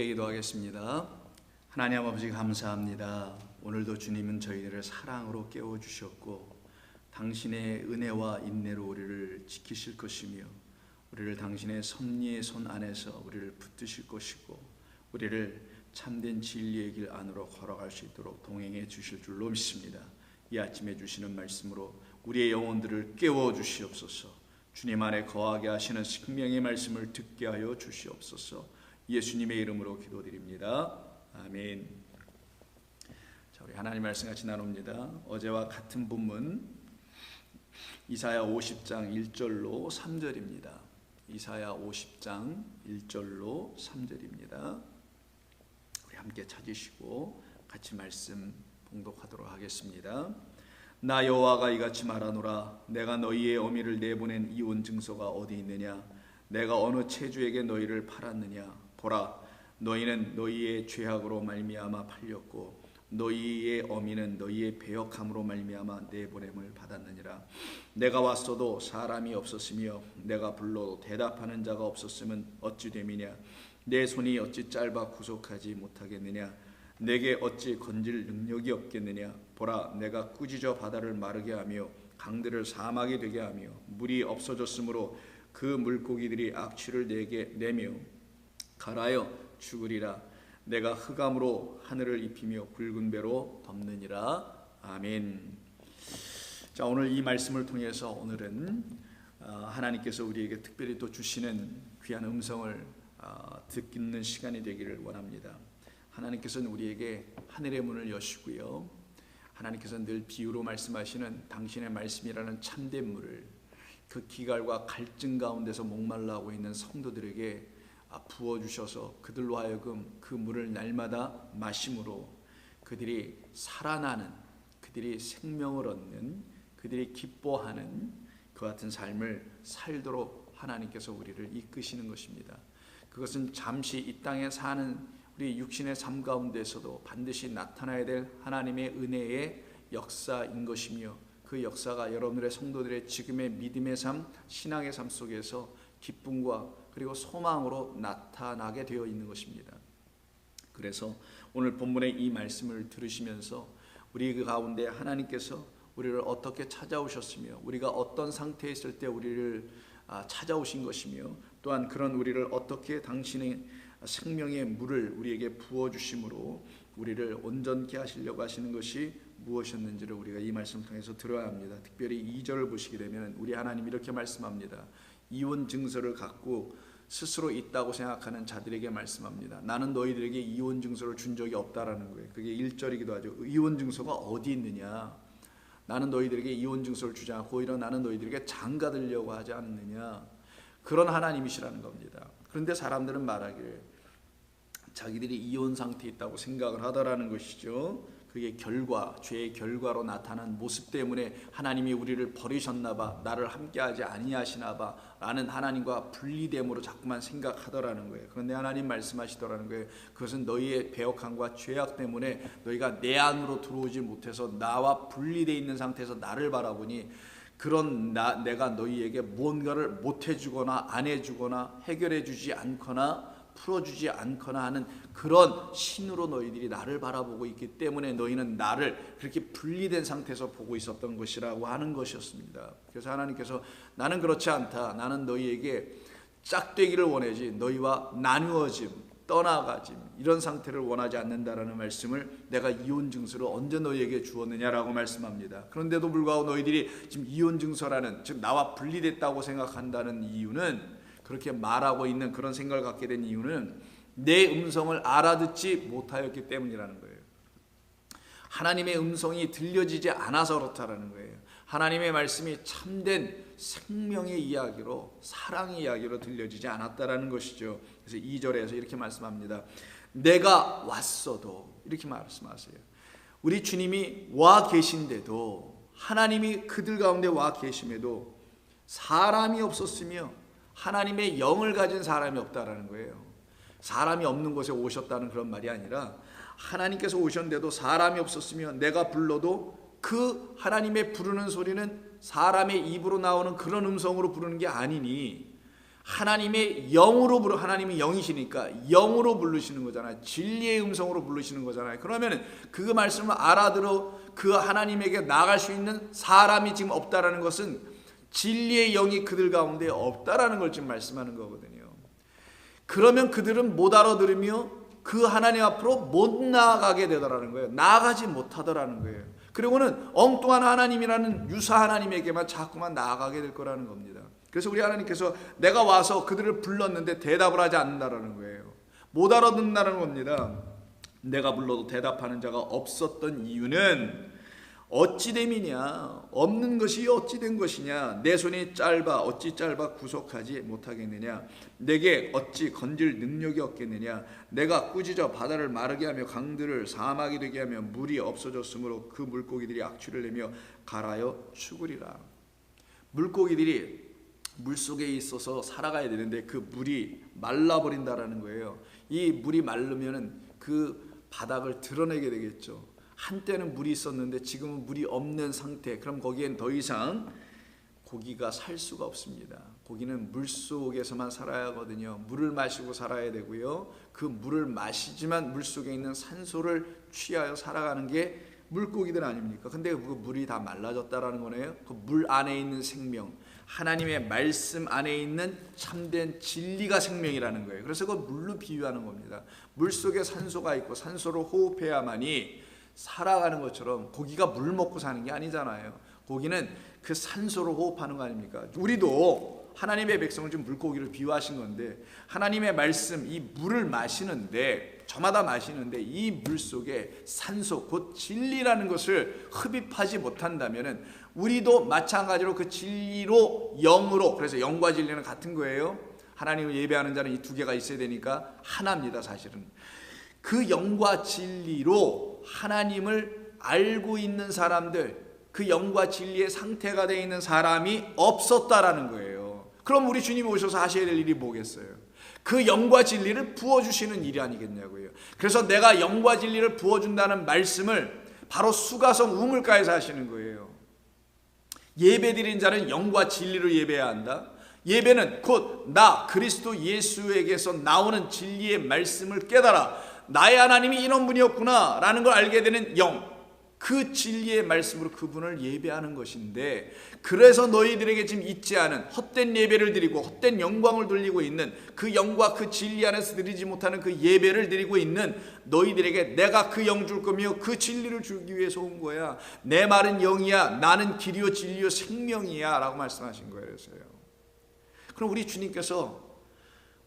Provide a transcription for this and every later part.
함께 기도하겠습니다. 하나님 아버지 감사합니다. 오늘도 주님은 저희들을 사랑으로 깨워주셨고 당신의 은혜와 인내로 우리를 지키실 것이며 우리를 당신의 섭리의 손 안에서 우리를 붙드실 것이고 우리를 참된 진리의 길 안으로 걸어갈 수 있도록 동행해 주실 줄로 믿습니다. 이 아침에 주시는 말씀으로 우리의 영혼들을 깨워주시옵소서. 주님 안에 거하게 하시는 생명의 말씀을 듣게 하여 주시옵소서. 예수님의 이름으로 기도드립니다. 아멘. 자, 우리 하나님 말씀 같이 나눕니다. 어제와 같은 본문 이사야 50장 1절로 3절입니다. 이사야 50장 1절로 3절입니다. 우리 함께 찾으시고 같이 말씀 봉독하도록 하겠습니다. 나 여호와가 이같이 말하노라. 내가 너희의 어미를 내보낸 이혼 증서가 어디 있느냐? 내가 어느 체주에게 너희를 팔았느냐? 보라, 너희는 너희의 죄악으로 말미암아 팔렸고 너희의 어미는 너희의 배역함으로 말미암아 내보냄을 받았느니라. 내가 왔어도 사람이 없었으며 내가 불러도 대답하는 자가 없었으면 어찌 됨이냐? 내 손이 어찌 짧아 구속하지 못하겠느냐? 내게 어찌 건질 능력이 없겠느냐? 보라, 내가 꾸짖어 바다를 마르게 하며 강들을 사막이 되게 하며 물이 없어졌으므로 그 물고기들이 악취를 내며 가라여 죽으리라. 내가 흑암으로 하늘을 입히며 붉은 배로 덮느니라. 아멘. 자, 오늘 이 말씀을 통해서 오늘은 하나님께서 우리에게 특별히 또 주시는 귀한 음성을 듣는 시간이 되기를 원합니다. 하나님께서는 우리에게 하늘의 문을 여시고요, 하나님께서는 늘 비유로 말씀하시는 당신의 말씀이라는 참된 물을 그 기갈과 갈증 가운데서 목말라 하고 있는 성도들에게 부어주셔서 그들로 하여금 그 물을 날마다 마심으로 그들이 살아나는, 그들이 생명을 얻는, 그들이 기뻐하는 그 같은 삶을 살도록 하나님께서 우리를 이끄시는 것입니다. 그것은 잠시 이 땅에 사는 우리 육신의 삶 가운데서도 반드시 나타나야 될 하나님의 은혜의 역사인 것이며 그 역사가 여러분들의 성도들의 지금의 믿음의 삶, 신앙의 삶 속에서 기쁨과 그리고 소망으로 나타나게 되어 있는 것입니다. 그래서 오늘 본문의 이 말씀을 들으시면서 우리 그 가운데 하나님께서 우리를 어떻게 찾아오셨으며 우리가 어떤 상태에 있을 때 우리를 찾아오신 것이며 또한 그런 우리를 어떻게 당신의 생명의 물을 우리에게 부어주심으로 우리를 온전케 하시려고 하시는 것이 무엇이었는지를 우리가 이 말씀을 통해서 들어야 합니다. 특별히 2절을 보시게 되면 우리 하나님 이렇게 말씀합니다. 이혼 증서를 갖고 스스로 있다고 생각하는 자들에게 말씀합니다. 나는 너희들에게 이혼 증서를 준 적이 없다라는 거예요. 그게 1절이기도 하죠. 이혼 증서가 어디 있느냐? 나는 너희들에게 이혼 증서를 주지 않고 오히려 나는 너희들에게 장가들려고 하지 않느냐? 그런 하나님이시라는 겁니다. 그런데 사람들은 말하기를 자기들이 이혼 상태에 있다고 생각을 하더라는 것이죠. 그게 죄의 결과로 나타난 모습 때문에 하나님이 우리를 버리셨나 봐, 나를 함께하지 아니하시나 봐 라는 하나님과 분리됨으로 자꾸만 생각하더라는 거예요. 그런데 하나님 말씀하시더라는 거예요. 그것은 너희의 배역함과 죄악 때문에 너희가 내 안으로 들어오지 못해서 나와 분리되어 있는 상태에서 나를 바라보니 그런 내가 너희에게 무언가를 못해주거나 안 해주거나 해결해주지 않거나 풀어주지 않거나 하는 그런 신으로 너희들이 나를 바라보고 있기 때문에 너희는 나를 그렇게 분리된 상태에서 보고 있었던 것이라고 하는 것이었습니다. 그래서 하나님께서 나는 그렇지 않다. 나는 너희에게 짝되기를 원하지 너희와 나누어짐, 떠나가짐 이런 상태를 원하지 않는다라는 말씀을 내가 이혼 증서를 언제 너희에게 주었느냐라고 말씀합니다. 그런데도 불구하고 너희들이 지금 이혼 증서라는 즉 나와 분리됐다고 생각한다는 이유는 그렇게 말하고 있는 그런 생각을 갖게 된 이유는 내 음성을 알아듣지 못하였기 때문이라는 거예요. 하나님의 음성이 들려지지 않아서 그렇다라는 거예요. 하나님의 말씀이 참된 생명의 이야기로 사랑의 이야기로 들려지지 않았다라는 것이죠. 그래서 2절에서 이렇게 말씀합니다. 내가 왔어도 이렇게 말씀하세요. 우리 주님이 와 계신데도 하나님이 그들 가운데 와 계심에도 사람이 없었으며 하나님의 영을 가진 사람이 없다라는 거예요. 사람이 없는 곳에 오셨다는 그런 말이 아니라 하나님께서 오셨는데도 사람이 없었으며 내가 불러도 그 하나님의 부르는 소리는 사람의 입으로 나오는 그런 음성으로 부르는 게 아니니 하나님의 영으로 하나님이 영이시니까 영으로 부르시는 거잖아요. 진리의 음성으로 부르시는 거잖아요. 그러면 그 말씀을 알아들어 그 하나님에게 나아갈 수 있는 사람이 지금 없다라는 것은 진리의 영이 그들 가운데 없다라는 걸 지금 말씀하는 거거든요. 그러면 그들은 못 알아들으며 그 하나님 앞으로 못 나아가게 되더라는 거예요. 나아가지 못하더라는 거예요. 그리고는 엉뚱한 하나님이라는 유사 하나님에게만 자꾸만 나아가게 될 거라는 겁니다. 그래서 우리 하나님께서 내가 와서 그들을 불렀는데 대답을 하지 않는다라는 거예요. 못 알아듣는다는 겁니다. 내가 불러도 대답하는 자가 없었던 이유는 어찌 됨이냐, 없는 것이 어찌 된 것이냐, 내 손이 어찌 짧아 구속하지 못하겠느냐, 내게 어찌 건질 능력이 없겠느냐, 내가 꾸짖어 바다를 마르게 하며 강들을 사막이 되게 하며 물이 없어졌으므로 그 물고기들이 악취를 내며 갈아여 죽으리라. 물고기들이 물속에 있어서 살아가야 되는데 그 물이 말라버린다라는 거예요. 이 물이 마르면은 그 바닥을 드러내게 되겠죠. 한때는 물이 있었는데 지금은 물이 없는 상태. 그럼 거기엔 더 이상 고기가 살 수가 없습니다. 고기는 물속에서만 살아야 하거든요. 물을 마시고 살아야 되고요. 그 물을 마시지만 물속에 있는 산소를 취하여 살아가는 게 물고기들 아닙니까? 근데 그 물이 다 말라졌다라는 거네요. 그 물 안에 있는 생명, 하나님의 말씀 안에 있는 참된 진리가 생명이라는 거예요. 그래서 그걸 물로 비유하는 겁니다. 물속에 산소가 있고 산소를 호흡해야만이 살아가는 것처럼 고기가 물 먹고 사는 게 아니잖아요. 고기는 그 산소를 호흡하는 거 아닙니까? 우리도 하나님의 백성을 좀 물고기를 비유하신 건데 하나님의 말씀, 이 물을 마시는데 저마다 마시는데 이 물 속에 산소, 곧 진리라는 것을 흡입하지 못한다면은 우리도 마찬가지로 그 진리로 영으로, 그래서 영과 진리는 같은 거예요. 하나님을 예배하는 자는 이 두 개가 있어야 되니까 하나입니다. 사실은 그 영과 진리로 하나님을 알고 있는 사람들, 그 영과 진리의 상태가 되어 있는 사람이 없었다라는 거예요. 그럼 우리 주님이 오셔서 하셔야 될 일이 뭐겠어요? 그 영과 진리를 부어주시는 일이 아니겠냐고요. 그래서 내가 영과 진리를 부어준다는 말씀을 바로 수가성 우물가에서 하시는 거예요. 예배드린 자는 영과 진리로 예배해야 한다. 예배는 곧 나 그리스도 예수에게서 나오는 진리의 말씀을 깨달아 나의 하나님이 이런 분이었구나 라는 걸 알게 되는 영, 그 진리의 말씀으로 그분을 예배하는 것인데, 그래서 너희들에게 지금 있지 않은 헛된 예배를 드리고 헛된 영광을 돌리고 있는 그 영과 그 진리 안에서 드리지 못하는 그 예배를 드리고 있는 너희들에게 내가 그 영 줄 거며 그 진리를 주기 위해서 온 거야. 내 말은 영이야, 나는 길이요 진리요 생명이야 라고 말씀하신 거예요. 그래서요. 그럼 우리 주님께서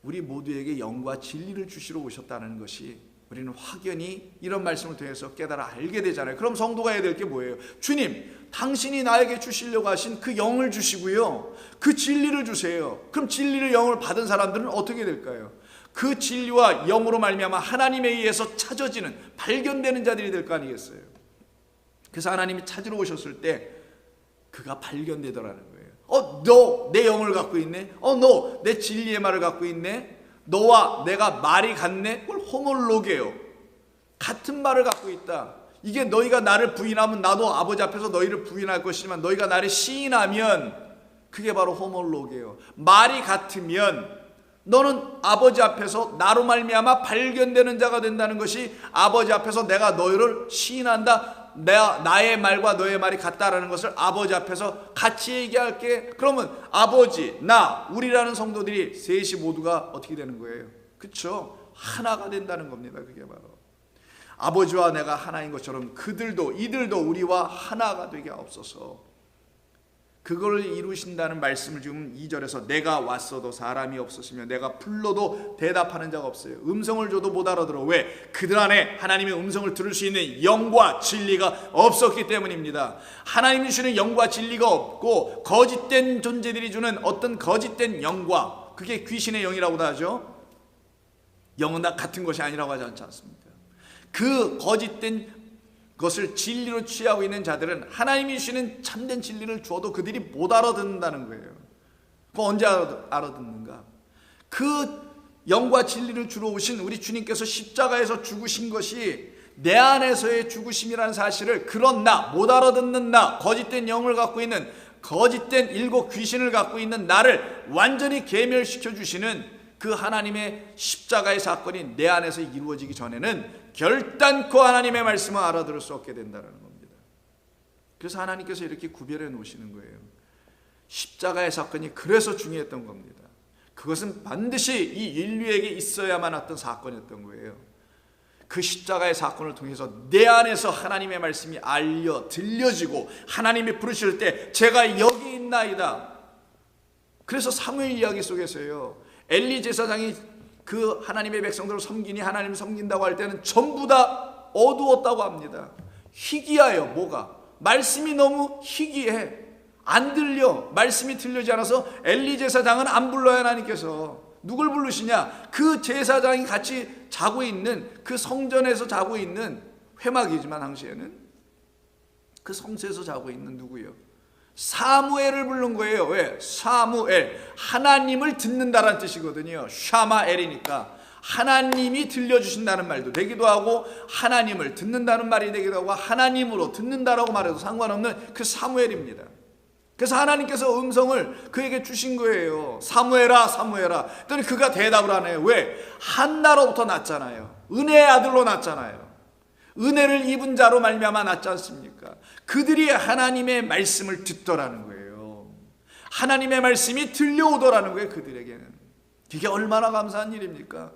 우리 모두에게 영과 진리를 주시러 오셨다는 것이 우리는 확연히 이런 말씀을 통해서 깨달아 알게 되잖아요. 그럼 성도가 해야 될 게 뭐예요? 주님, 당신이 나에게 주시려고 하신 그 영을 주시고요, 그 진리를 주세요. 그럼 진리를, 영을 받은 사람들은 어떻게 될까요? 그 진리와 영으로 말미암아 하나님에 의해서 찾아지는, 발견되는 자들이 될 거 아니겠어요? 그래서 하나님이 찾으러 오셨을 때 그가 발견되더라는 거예요. 너 내 영을 갖고 있네? 너 내 진리의 말을 갖고 있네? 너와 내가 말이 같네? 그걸 호몰로게요. 같은 말을 갖고 있다. 이게 너희가 나를 부인하면 나도 아버지 앞에서 너희를 부인할 것이지만 너희가 나를 시인하면 그게 바로 호몰로게요. 말이 같으면 너는 아버지 앞에서 나로 말미암아 발견되는 자가 된다는 것이, 아버지 앞에서 내가 너희를 시인한다, 나의 말과 너의 말이 같다라는 것을 아버지 앞에서 같이 얘기할게. 그러면 아버지, 나, 우리라는 성도들이 셋이 모두가 어떻게 되는 거예요? 그렇죠? 하나가 된다는 겁니다. 그게 바로 아버지와 내가 하나인 것처럼 이들도 우리와 하나가 되게 하옵소서. 그걸 이루신다는 말씀을 지금 2절에서 내가 왔어도 사람이 없었으며 내가 불러도 대답하는 자가 없어요. 음성을 줘도 못 알아들어. 왜? 그들 안에 하나님의 음성을 들을 수 있는 영과 진리가 없었기 때문입니다. 하나님이 주시는 영과 진리가 없고 거짓된 존재들이 주는 어떤 거짓된 영과, 그게 귀신의 영이라고도 하죠. 영은 다 같은 것이 아니라고 하지 않습니까? 그 거짓된 그것을 진리로 취하고 있는 자들은 하나님이 주시는 참된 진리를 주어도 그들이 못 알아듣는다는 거예요. 그거 언제 알아듣는가? 그 영과 진리를 주러 오신 우리 주님께서 십자가에서 죽으신 것이 내 안에서의 죽으심이라는 사실을, 그런 나, 못 알아듣는 나, 거짓된 영을 갖고 있는 거짓된 7 귀신을 갖고 있는 나를 완전히 괴멸시켜 주시는 그 하나님의 십자가의 사건이 내 안에서 이루어지기 전에는 결단코 하나님의 말씀을 알아들을 수 없게 된다는 겁니다. 그래서 하나님께서 이렇게 구별해 놓으시는 거예요. 십자가의 사건이 그래서 중요했던 겁니다. 그것은 반드시 이 인류에게 있어야만 했던 사건이었던 거예요. 그 십자가의 사건을 통해서 내 안에서 하나님의 말씀이 들려지고 하나님이 부르실 때 제가 여기 있나이다. 그래서 사무엘 이야기 속에서요, 엘리 제사장이 그 하나님의 백성들을 섬기니 하나님을 섬긴다고 할 때는 전부 다 어두웠다고 합니다. 희귀하여 뭐가? 말씀이 너무 희귀해. 안 들려. 말씀이 들리지 않아서 엘리 제사장은 안 불러요. 하나님께서 누굴 부르시냐? 그 제사장이 같이 자고 있는 그 성전에서 자고 있는, 회막이지만 당시에는 그 성소에서 자고 있는 누구요? 사무엘을 부른 거예요. 왜? 사무엘, 하나님을 듣는다라는 뜻이거든요. 샤마엘이니까 하나님이 들려주신다는 말도 되기도 하고, 하나님을 듣는다는 말이 되기도 하고, 하나님으로 듣는다라고 말해도 상관없는 그 사무엘입니다. 그래서 하나님께서 음성을 그에게 주신 거예요. 사무엘아, 사무엘아. 그랬더니 그가 대답을 하네요. 왜? 한나로부터 났잖아요. 은혜의 아들로 났잖아요. 은혜를 입은 자로 말미암아 났지 않습니까? 그들이 하나님의 말씀을 듣더라는 거예요. 하나님의 말씀이 들려오더라는 거예요. 그들에게는. 이게 얼마나 감사한 일입니까?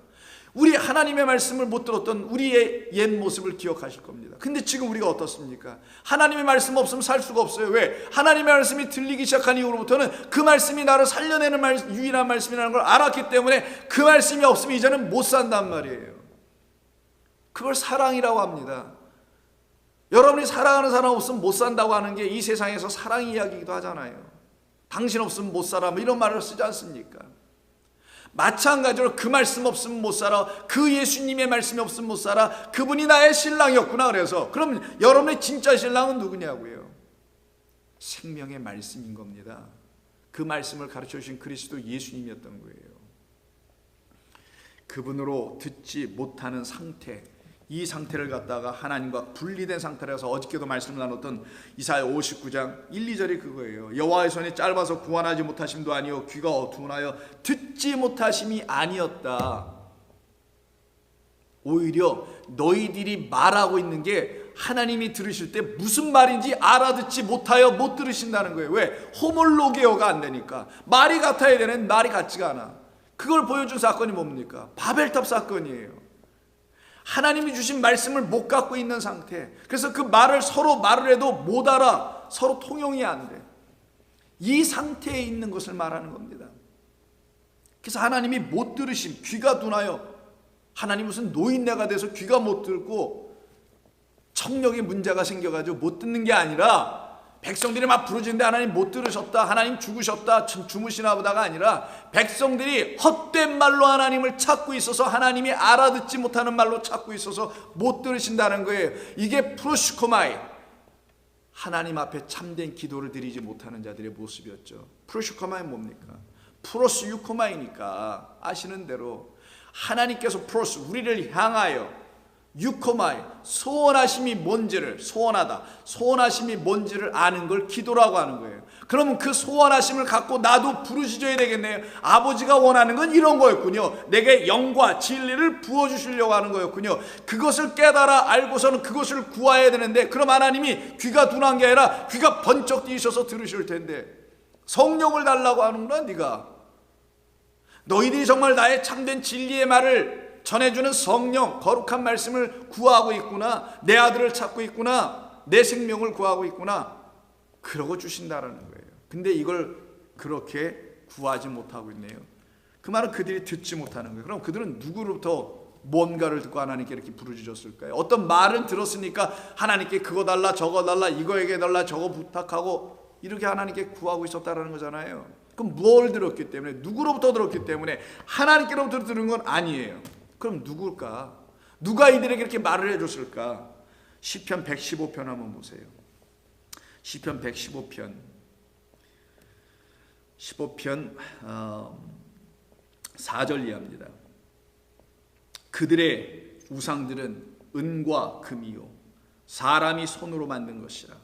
우리 하나님의 말씀을 못 들었던 우리의 옛 모습을 기억하실 겁니다. 근데 지금 우리가 어떻습니까? 하나님의 말씀 없으면 살 수가 없어요. 왜? 하나님의 말씀이 들리기 시작한 이후로부터는 그 말씀이 나를 살려내는 유일한 말씀이라는 걸 알았기 때문에 그 말씀이 없으면 이제는 못 산단 말이에요. 그걸 사랑이라고 합니다. 여러분이 사랑하는 사람 없으면 못 산다고 하는 게 이 세상에서 사랑 이야기이기도 하잖아요. 당신 없으면 못 살아, 뭐 이런 말을 쓰지 않습니까? 마찬가지로 그 말씀 없으면 못 살아, 그 예수님의 말씀이 없으면 못 살아, 그분이 나의 신랑이었구나. 그래서 그럼 여러분의 진짜 신랑은 누구냐고요? 생명의 말씀인 겁니다. 그 말씀을 가르쳐 주신 그리스도 예수님이었던 거예요. 그분으로 듣지 못하는 상태, 이 상태를 갖다가 하나님과 분리된 상태라서 어저께도 말씀을 나눴던 이사야 59장 1, 2절이 그거예요. 여호와의 손이 짧아서 구원하지 못하심도 아니요 귀가 어두운하여 듣지 못하심이 아니었다. 오히려 너희들이 말하고 있는 게 하나님이 들으실 때 무슨 말인지 알아듣지 못하여 못 들으신다는 거예요. 왜? 호몰로게어가 안 되니까. 말이 같아야 되는 말이 같지가 않아. 그걸 보여준 사건이 뭡니까? 바벨탑 사건이에요. 하나님이 주신 말씀을 못 갖고 있는 상태. 그래서 그 말을 서로 말을 해도 못 알아. 서로 통용이 안 돼. 이 상태에 있는 것을 말하는 겁니다. 그래서 하나님이 못 들으심, 귀가 둔하여. 하나님 무슨 노인네가 돼서 귀가 못 듣고 청력에 문제가 생겨가지고 못 듣는 게 아니라, 백성들이 막 부르짖는데 하나님 못 들으셨다, 하나님 죽으셨다, 주무시나 보다가 아니라 백성들이 헛된 말로 하나님을 찾고 있어서, 하나님이 알아듣지 못하는 말로 찾고 있어서 못 들으신다는 거예요. 이게 프로시코마이, 하나님 앞에 참된 기도를 드리지 못하는 자들의 모습이었죠. 프로시코마이 뭡니까? 프로스 유코마이니까 아시는 대로 하나님께서 프로스, 우리를 향하여, 유코마이, 소원하심이 뭔지를, 소원하다, 소원하심이 뭔지를 아는 걸 기도라고 하는 거예요. 그러면 그 소원하심을 갖고 나도 부르짖어야 되겠네요. 아버지가 원하는 건 이런 거였군요. 내게 영과 진리를 부어주시려고 하는 거였군요. 그것을 깨달아 알고서는 그것을 구해야 되는데, 그럼 하나님이 귀가 둔한 게 아니라 귀가 번쩍 뜨이셔서 들으실 텐데, 성령을 달라고 하는구나. 네가 너희들이 정말 나의 참된 진리의 말을 전해주는 성령, 거룩한 말씀을 구하고 있구나, 내 아들을 찾고 있구나, 내 생명을 구하고 있구나, 그러고 주신다라는 거예요. 근데 이걸 그렇게 구하지 못하고 있네요. 그 말은 그들이 듣지 못하는 거예요. 그럼 그들은 누구로부터 뭔가를 듣고 하나님께 이렇게 부르짖었을까요? 어떤 말은 들었으니까 하나님께 그거 달라, 저거 달라, 이거에게 달라, 저거 부탁하고 이렇게 하나님께 구하고 있었다라는 거잖아요. 그럼 뭘 들었기 때문에, 누구로부터 들었기 때문에, 하나님께로부터 들은 건 아니에요. 그럼 누굴까? 누가 이들에게 이렇게 말을 해줬을까? 시편 115편 한번 보세요. 시편 115편 4절 이하입니다. 그들의 우상들은 은과 금이요 사람이 손으로 만든 것이라.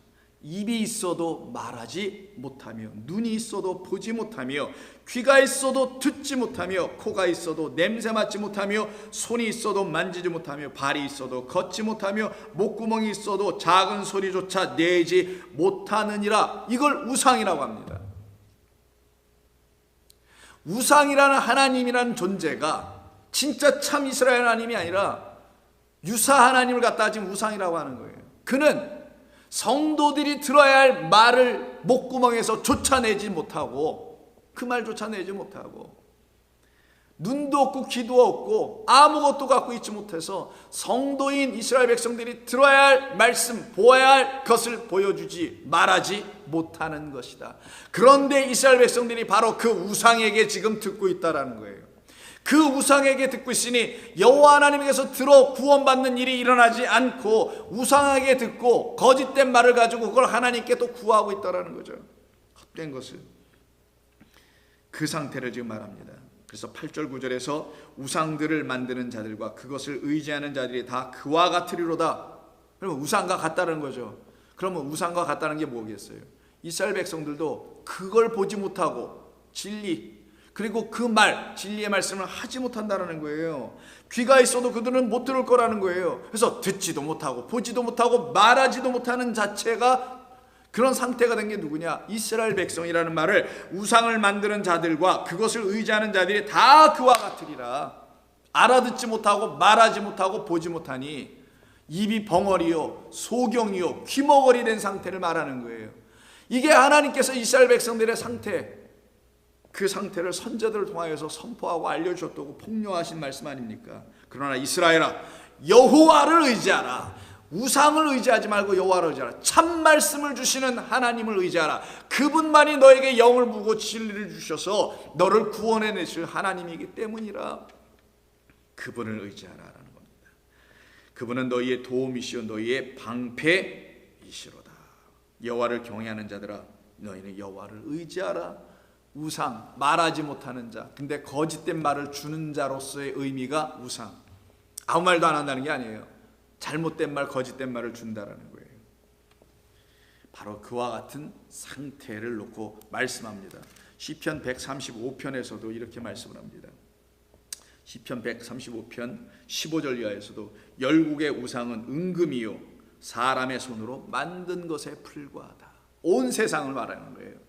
입이 있어도 말하지 못하며, 눈이 있어도 보지 못하며, 귀가 있어도 듣지 못하며, 코가 있어도 냄새 맡지 못하며, 손이 있어도 만지지 못하며, 발이 있어도 걷지 못하며, 목구멍이 있어도 작은 소리조차 내지 못하느니라. 이걸 우상이라고 합니다. 우상이라는 하나님이라는 존재가 진짜 참 이스라엘 하나님이 아니라 유사 하나님을 갖다가 지금 우상이라고 하는 거예요. 그는 성도들이 들어야 할 말을 목구멍에서 쫓아내지 못하고, 그 말조차 내지 못하고, 눈도 없고 귀도 없고 아무것도 갖고 있지 못해서 성도인 이스라엘 백성들이 들어야 할 말씀, 보아야 할 것을 보여주지 말하지 못하는 것이다. 그런데 이스라엘 백성들이 바로 그 우상에게 지금 듣고 있다라는 거예요. 그 우상에게 듣고 있으니 여호와 하나님에게서 들어 구원받는 일이 일어나지 않고 우상에게 듣고 거짓된 말을 가지고 그걸 하나님께 또 구하고 있다라는 거죠. 헛된 것을. 그 상태를 지금 말합니다. 그래서 8절 9절에서 우상들을 만드는 자들과 그것을 의지하는 자들이 다 그와 같으리로다. 그러면 우상과 같다는 거죠. 그러면 우상과 같다는 게 뭐겠어요? 이스라엘 백성들도 그걸 보지 못하고 진리, 그리고 그 말, 진리의 말씀을 하지 못한다는 거예요. 귀가 있어도 그들은 못 들을 거라는 거예요. 그래서 듣지도 못하고 보지도 못하고 말하지도 못하는 자체가, 그런 상태가 된 게 누구냐? 이스라엘 백성이라는 말을 우상을 만드는 자들과 그것을 의지하는 자들이 다 그와 같으리라. 알아듣지 못하고 말하지 못하고 보지 못하니 입이 벙어리요 소경이요 귀머거리 된 상태를 말하는 거예요. 이게 하나님께서 이스라엘 백성들의 상태, 그 상태를 선지자들을 통하여서 선포하고 알려주셨다고 폭로하신 말씀 아닙니까? 그러나 이스라엘아, 여호와를 의지하라. 우상을 의지하지 말고 여호와를 의지하라. 참 말씀을 주시는 하나님을 의지하라. 그분만이 너에게 영을 부고 진리를 주셔서 너를 구원해내실 하나님이기 때문이라. 그분을 의지하라라는 겁니다. 그분은 너희의 도움이시오 너희의 방패이시로다. 여호와를 경외하는 자들아, 너희는 여호와를 의지하라. 우상, 말하지 못하는 자, 근데 거짓된 말을 주는 자로서의 의미가 우상. 아무 말도 안 한다는 게 아니에요. 잘못된 말, 거짓된 말을 준다라는 거예요. 바로 그와 같은 상태를 놓고 말씀합니다. 시편 135편에서도 이렇게 말씀을 합니다. 시편 135편 15절 이하에서도 열국의 우상은 은금이요 사람의 손으로 만든 것에 불과하다. 온 세상을 말하는 거예요.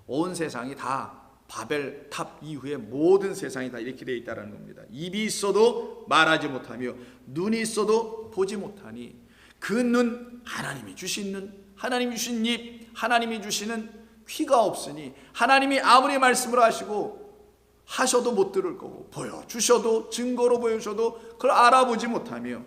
온 세상이 다 바벨 탑 이후에 모든 세상이 다 이렇게 되어 있다는 겁니다. 입이 있어도 말하지 못하며 눈이 있어도 보지 못하니 그 눈, 하나님이 주신 눈, 하나님이 주신 입, 하나님이 주시는 귀가 없으니 하나님이 아무리 말씀을 하셔도 못 들을 거고 보여주셔도 증거로 보여주셔도 그걸 알아보지 못하며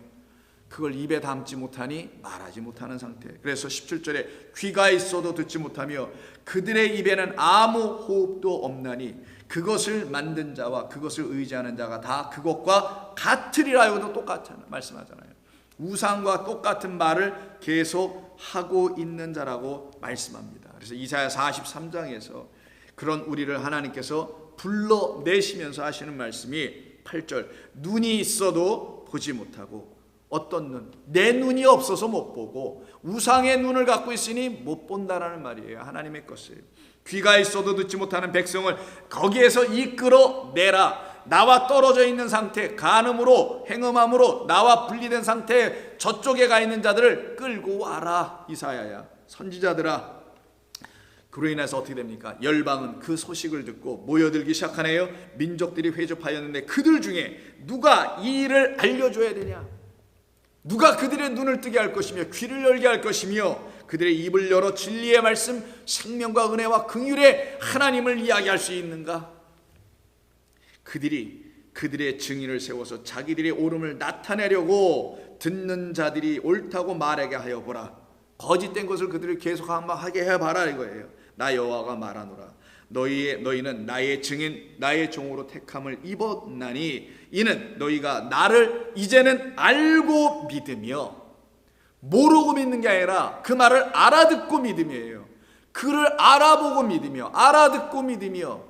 그걸 입에 담지 못하니 말하지 못하는 상태. 그래서 17절에 귀가 있어도 듣지 못하며 그들의 입에는 아무 호흡도 없나니 그것을 만든 자와 그것을 의지하는 자가 다 그것과 같으리라. 이것도 똑같잖아요. 말씀하잖아요. 우상과 똑같은 말을 계속 하고 있는 자라고 말씀합니다. 그래서 이사야 43장에서 그런 우리를 하나님께서 불러내시면서 하시는 말씀이 8절, 눈이 있어도 보지 못하고, 어떤 눈? 내 눈이 없어서 못 보고 우상의 눈을 갖고 있으니 못 본다라는 말이에요. 하나님의 것을. 귀가 있어도 듣지 못하는 백성을 거기에서 이끌어내라. 나와 떨어져 있는 상태, 간음으로 행음함으로 나와 분리된 상태에 저쪽에 가 있는 자들을 끌고 와라. 이사야야, 선지자들아. 그로 인해서 어떻게 됩니까? 열방은 그 소식을 듣고 모여들기 시작하네요. 민족들이 회접하였는데 그들 중에 누가 이 일을 알려줘야 되냐? 누가 그들의 눈을 뜨게 할 것이며 귀를 열게 할 것이며 그들의 입을 열어 진리의 말씀, 생명과 은혜와 긍휼의 하나님을 이야기할 수 있는가? 그들이 그들의 증인을 세워서 자기들의 옳음을 나타내려고 듣는 자들이 옳다고 말하게 하여 보라. 거짓된 것을 그들을 계속 한번 하게 해봐라 이거예요. 나 여호와가 말하노라. 너희는 나의 증인, 나의 종으로 택함을 입었나니 이는 너희가 나를 이제는 알고 믿으며, 모르고 믿는 게 아니라 그 말을 알아듣고 믿음이에요. 그를 알아보고 믿으며 알아듣고 믿으며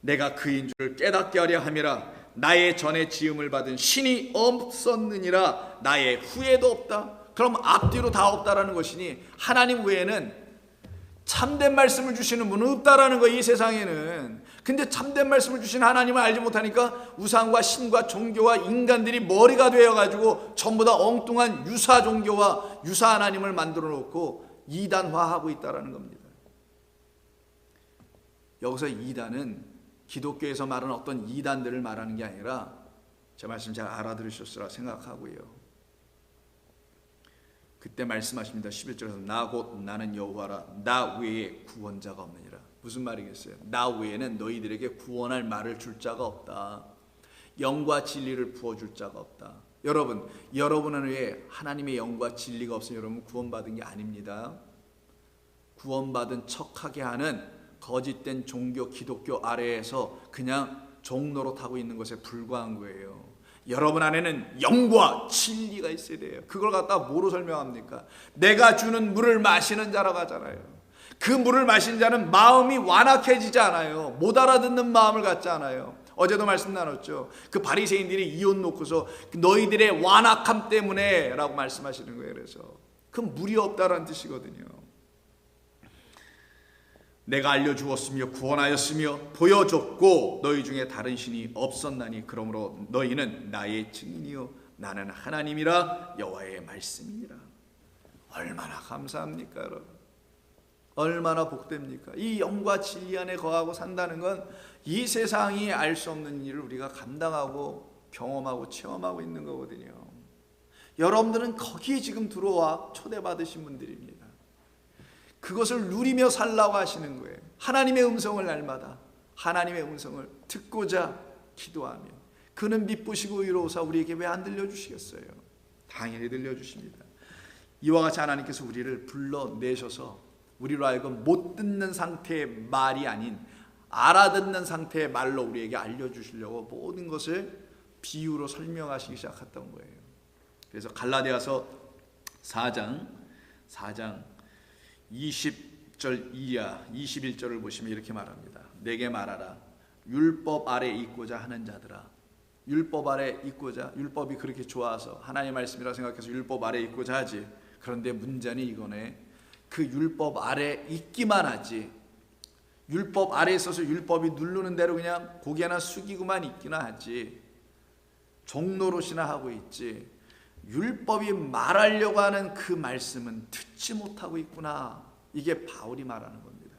내가 그인 줄 깨닫게 하려 함이라. 나의 전에 지음을 받은 신이 없었느니라. 나의 후에도 없다. 그럼 앞뒤로 다 없다라는 것이니 하나님 외에는 참된 말씀을 주시는 분은 없다라는 거예요, 이 세상에는. 근데 참된 말씀을 주신 하나님을 알지 못하니까 우상과 신과 종교와 인간들이 머리가 되어가지고 전부 다 엉뚱한 유사 종교와 유사 하나님을 만들어 놓고 이단화하고 있다라는 겁니다. 여기서 이단은 기독교에서 말하는 어떤 이단들을 말하는 게 아니라, 제 말씀 잘 알아들으셨으라 생각하고요. 그때 말씀하십니다. 11절에서 나 곧 나는 여호와라, 나 외에 구원자가 없느니라. 무슨 말이겠어요? 나 외에는 너희들에게 구원할 말을 줄 자가 없다. 영과 진리를 부어줄 자가 없다. 여러분은 왜 하나님의 영과 진리가 없으면 여러분 구원받은 게 아닙니다. 구원받은 척하게 하는 거짓된 종교 기독교 아래에서 그냥 종노릇하고 있는 것에 불과한 거예요. 여러분 안에는 영과 진리가 있어야 돼요. 그걸 갖다 뭐로 설명합니까? 내가 주는 물을 마시는 자라고 하잖아요. 그 물을 마신 자는 마음이 완악해지지 않아요. 못 알아듣는 마음을 갖지 않아요. 어제도 말씀 나눴죠. 그 바리새인들이 이혼 놓고서 너희들의 완악함 때문에 라고 말씀하시는 거예요. 그래서 그 물이 없다라는 뜻이거든요. 내가 알려주었으며 구원하였으며 보여줬고 너희 중에 다른 신이 없었나니 그러므로 너희는 나의 증인이요 나는 하나님이라 여호와의 말씀이니라. 얼마나 감사합니까 여러분. 얼마나 복됩니까. 이 영과 진리 안에 거하고 산다는 건 이 세상이 알 수 없는 일을 우리가 감당하고 경험하고 체험하고 있는 거거든요. 여러분들은 거기에 지금 들어와 초대받으신 분들입니다. 그것을 누리며 살라고 하시는 거예요. 하나님의 음성을 날마다 하나님의 음성을 듣고자 기도하며 그는 미쁘시고 의로우사 우리에게 왜 안 들려주시겠어요? 당연히 들려주십니다. 이와 같이 하나님께서 우리를 불러내셔서 우리로 하여금 못 듣는 상태의 말이 아닌 알아듣는 상태의 말로 우리에게 알려주시려고 모든 것을 비유로 설명하시기 시작했던 거예요. 그래서 갈라디아서 4장 20절 이하 21절을 보시면 이렇게 말합니다. 내게 말하라. 율법 아래 있고자 하는 자들아. 율법 아래 있고자, 율법이 그렇게 좋아서 하나님의 말씀이라 생각해서 율법 아래 있고자 하지. 그런데 문제는 이거네. 그 율법 아래 있기만 하지. 율법 아래에 있어서 율법이 누르는 대로 그냥 고개나 숙이고만 있기나 하지. 종노릇이나 하고 있지. 율법이 말하려고 하는 그 말씀은 듣지 못하고 있구나. 이게 바울이 말하는 겁니다.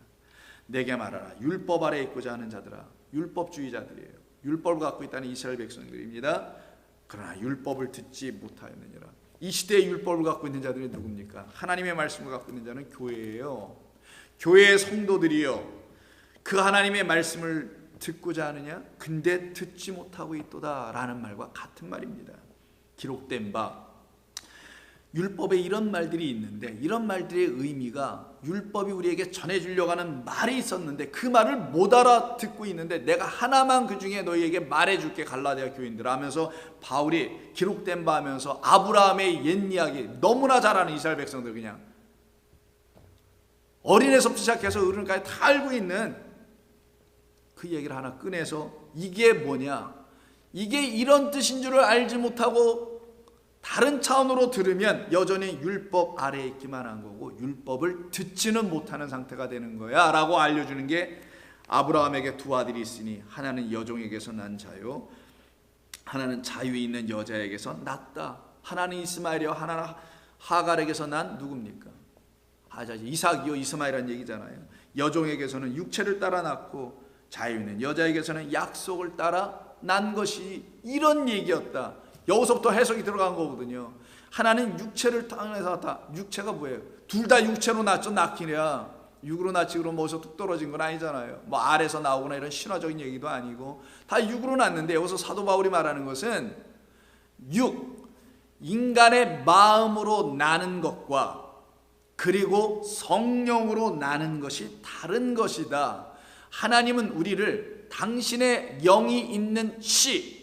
내게 말하라. 율법 아래에 있고자 하는 자들아. 율법주의자들이에요. 율법을 갖고 있다는 이스라엘 백성들입니다. 그러나 율법을 듣지 못하였느니라. 이 시대에 율법을 갖고 있는 자들이 누굽니까? 하나님의 말씀을 갖고 있는 자는 교회예요. 교회의 성도들이요. 그 하나님의 말씀을 듣고자 하느냐? 근데 듣지 못하고 있도다 라는 말과 같은 말입니다. 기록된 바 율법에 이런 말들이 있는데 이런 말들의 의미가 율법이 우리에게 전해주려고 하는 말이 있었는데 그 말을 못 알아듣고 있는데 내가 하나만 그 중에 너희에게 말해줄게 갈라디아 교인들 하면서 바울이 기록된 바 하면서 아브라함의 옛 이야기 너무나 잘 아는 이스라엘 백성들 그냥 어린애서부터 시작해서 어른까지 다 알고 있는 그 얘기를 하나 꺼내서 이게 뭐냐, 이게 이런 뜻인 줄을 알지 못하고 다른 차원으로 들으면 여전히 율법 아래에 있기만 한 거고 율법을 듣지는 못하는 상태가 되는 거야 라고 알려주는 게 아브라함에게 두 아들이 있으니 하나는 여종에게서 난 자요 하나는 자유에 있는 여자에게서 났다. 하나는 이스마엘이요 하나는 하갈에게서 난 누굽니까? 이삭이요 이스마엘이라는 얘기잖아요. 여종에게서는 육체를 따라 낳고 자유 있는 여자에게서는 약속을 따라 난 것이 이런 얘기였다. 여기서부터 해석이 들어간 거거든요. 하나는 육체를 땅에서 낳다. 육체가 뭐예요? 둘 다 육체로 낳죠. 낳기냐 육으로 낳지 그럼 뭐서 뚝 떨어진 건 아니잖아요. 뭐 알에서 나오거나 이런 신화적인 얘기도 아니고 다 육으로 낳는데 여기서 사도 바울이 말하는 것은 인간의 마음으로 나는 것과 그리고 성령으로 나는 것이 다른 것이다. 하나님은 우리를 당신의 영이 있는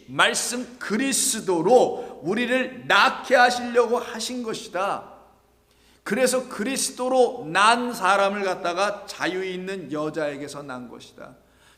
말씀 그리스도로 우리를 낳게 하시려고 하신 것이다. 그래서 그리스도로 난 사람을 갖다가 자유 있는 여자에게서 난 것이다.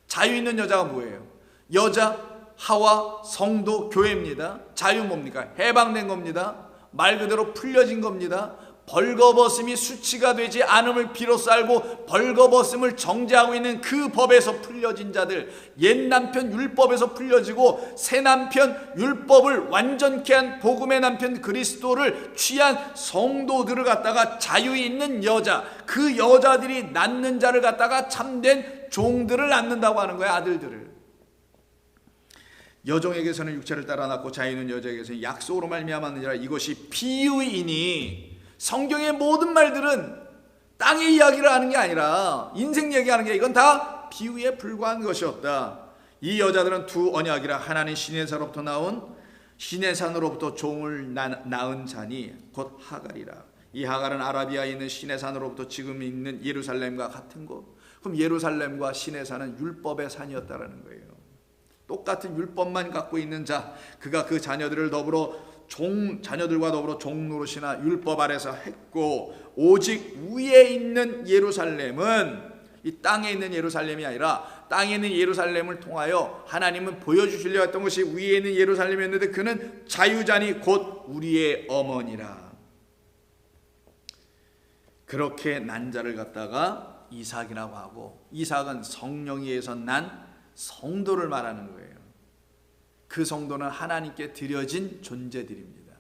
자유 있는 여자가 뭐예요? 여자, 하와, 성도, 교회입니다. 자유 뭡니까? 해방된 겁니다. 말 그대로 풀려진 겁니다. 벌거벗음이 수치가 되지 않음을 비로소 알고 벌거벗음을 정죄하고 있는 그 법에서 풀려진 자들, 옛 남편 율법에서 풀려지고 새 남편 율법을 완전케 한 복음의 남편 그리스도를 취한 성도들을 갖다가 자유 있는 여자, 그 여자들이 낳는 자를 갖다가 참된 종들을 낳는다고 하는 거예요. 아들들을. 여종에게서는 육체를 따라 낳고 자유는 여자에게서는 약속으로 말미암았느니라. 이것이 비유이니, 성경의 모든 말들은 땅의 이야기를 하는 게 아니라 인생 얘기하는 게, 이건 다 비유에 불과한 것이었다. 이 여자들은 두 언약이라. 하나는 신의 산으로부터 나온 신의 산으로부터 종을 낳은 자니 곧 하갈이라. 이 하갈은 아라비아에 있는 신의 산으로부터 지금 있는 예루살렘과 같은 곳. 그럼 예루살렘과 신의 산은 율법의 산이었다라는 거예요. 똑같은 율법만 갖고 있는 자, 그가 그 자녀들을 자녀들과 더불어 종노릇이나 율법 아래서 했고, 오직 위에 있는 예루살렘은 이 땅에 있는 예루살렘이 아니라 땅에 있는 예루살렘을 통하여 하나님은 보여주시려 했던 것이 위에 있는 예루살렘이었는데, 그는 자유자니 곧 우리의 어머니라. 그렇게 난 자를 갖다가 이삭이라고 하고, 이삭은 성령에 의해서 난 성도를 말하는 거예요. 그 성도는 하나님께 드려진 존재들입니다.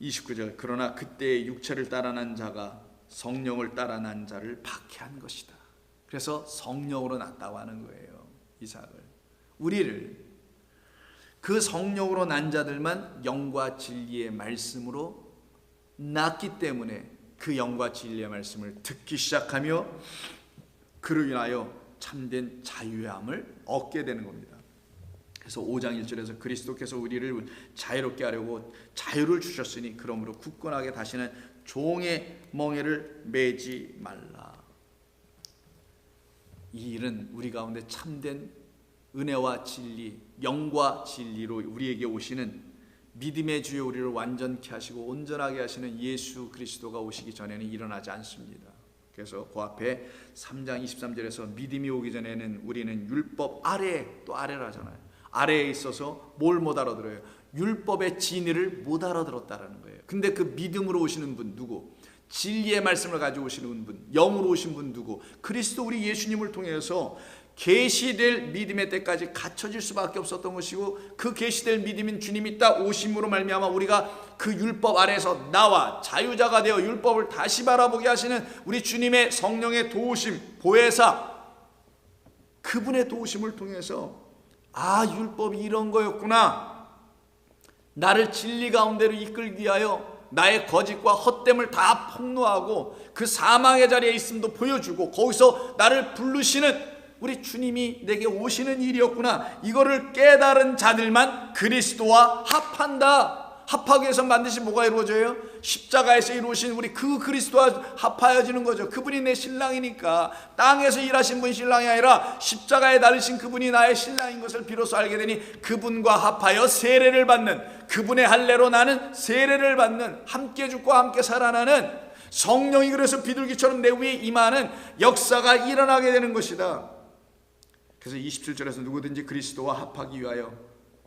29절, 그러나 그때의 육체를 따라 난 자가 성령을 따라 난 자를 박해한 것이다. 그래서 성령으로 낳았다고 하는 거예요. 이삭을, 우리를. 그 성령으로 난 자들만 영과 진리의 말씀으로 낳기 때문에 그 영과 진리의 말씀을 듣기 시작하며 그로 인하여 참된 자유함을 얻게 되는 겁니다. 그래서 5장 1절에서 그리스도께서 우리를 자유롭게 하려고 자유를 주셨으니 그러므로 굳건하게 다시는 종의 멍에를 매지 말라. 이 일은 우리 가운데 참된 은혜와 진리, 영과 진리로 우리에게 오시는 믿음의 주여 우리를 완전케 하시고 온전하게 하시는 예수 그리스도가 오시기 전에는 일어나지 않습니다. 그래서 그 앞에 3장 23절에서 믿음이 오기 전에는 우리는 율법 아래, 또 아래라잖아요. 아래에 있어서 뭘 못 알아들어요? 율법의 진리를 못 알아들었다라는 거예요. 근데 그 믿음으로 오시는 분 누구? 진리의 말씀을 가지고 오시는 분, 영으로 오신 분 누구? 그리스도 우리 예수님을 통해서 계시될 믿음의 때까지 갖춰질 수밖에 없었던 것이고, 그 계시될 믿음인 주님이 딱 오심으로 말미암아 우리가 그 율법 아래에서 나와 자유자가 되어 율법을 다시 바라보게 하시는 우리 주님의 성령의 도우심, 보혜사, 그분의 도우심을 통해서 아, 율법이 이런 거였구나, 나를 진리 가운데로 이끌기 위하여 나의 거짓과 헛됨을 다 폭로하고 그 사망의 자리에 있음도 보여주고 거기서 나를 부르시는 우리 주님이 내게 오시는 일이었구나, 이거를 깨달은 자들만 그리스도와 합한다. 합하기 위해서 반드시 뭐가 이루어져요? 십자가에서 이루어진 우리 그 그리스도와 합하여지는 거죠. 그분이 내 신랑이니까. 땅에서 일하신 분이 신랑이 아니라 십자가에 달리신 그분이 나의 신랑인 것을 비로소 알게 되니 그분과 합하여 세례를 받는, 그분의 할례로 나는 세례를 받는, 함께 죽고 함께 살아나는 성령이 그래서 비둘기처럼 내 위에 임하는 역사가 일어나게 되는 것이다. 그래서 27절에서 누구든지 그리스도와 합하기 위하여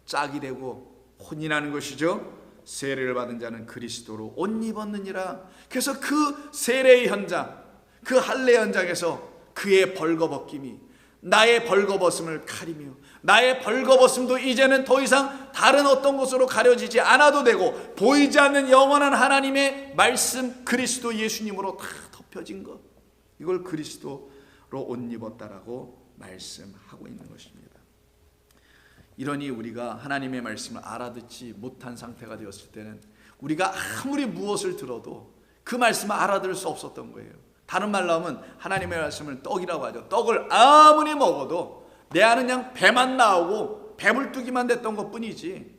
짝이 되고 혼인하는 것이죠. 세례를 받은 자는 그리스도로 옷 입었느니라. 그래서 그 세례의 현장, 그 할례 현장에서 그의 벌거벗김이 나의 벌거벗음을 가리며, 나의 벌거벗음도 이제는 더 이상 다른 어떤 곳으로 가려지지 않아도 되고 보이지 않는 영원한 하나님의 말씀 그리스도 예수님으로 다 덮여진 것, 이걸 그리스도로 옷 입었다라고 말씀하고 있는 것입니다. 이러니 우리가 하나님의 말씀을 알아듣지 못한 상태가 되었을 때는 우리가 아무리 무엇을 들어도 그 말씀을 알아들을 수 없었던 거예요. 다른 말로 하면 하나님의 말씀을 떡이라고 하죠. 떡을 아무리 먹어도 내 안은 그냥 배만 나오고 배불뚝이만 됐던 것뿐이지.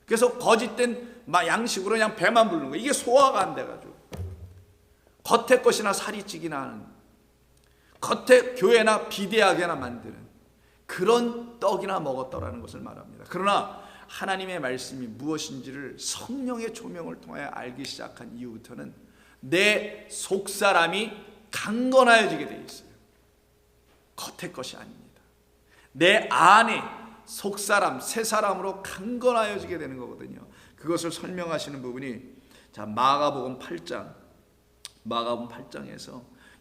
그래서 거짓된 양식으로 그냥 배만 부르는 거예요. 이게 소화가 안 돼가지고 겉에 것이나 살이 찌기나 하는, 겉에 교회나 비대하게나 만드는 그런 떡이나 먹었더라는 것을 말합니다. 그러나 하나님의 말씀이 무엇인지를 성령의 조명을 통하여 알기 시작한 이후부터는 내 속사람이 강건하여지게 되어 있어요. 겉의 것이 아닙니다. 내 안에 속사람, 새 사람으로 강건하여지게 되는 거거든요. 그것을 설명하시는 부분이 자 마가복음 8장에서